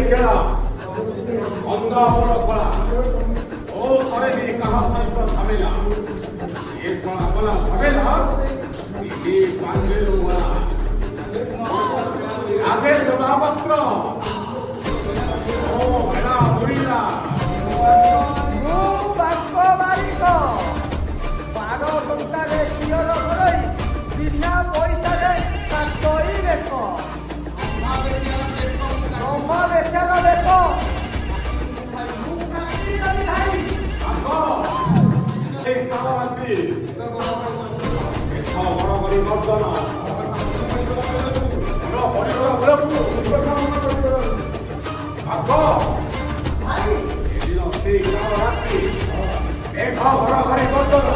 केला अंधा बड़ कला ओ करे नहीं कहा सहित झमेला ये सड़ा कला झमेला ये पांचे लोग आगे सभापत्र ओ भेड़ा मुड़ीला बाक्य बारिक 12 टंकारे कियर करई बिना पैसा रे काटई बेक ब्रह्म बेचारा बेक मुकाटी गली भाई आगो एक तालावाती एठा बड़ बड़ी गर्दन बड़ बड़ी आगो भाई एदिन से तालावाती एठा बड़ बड़ी गर्दन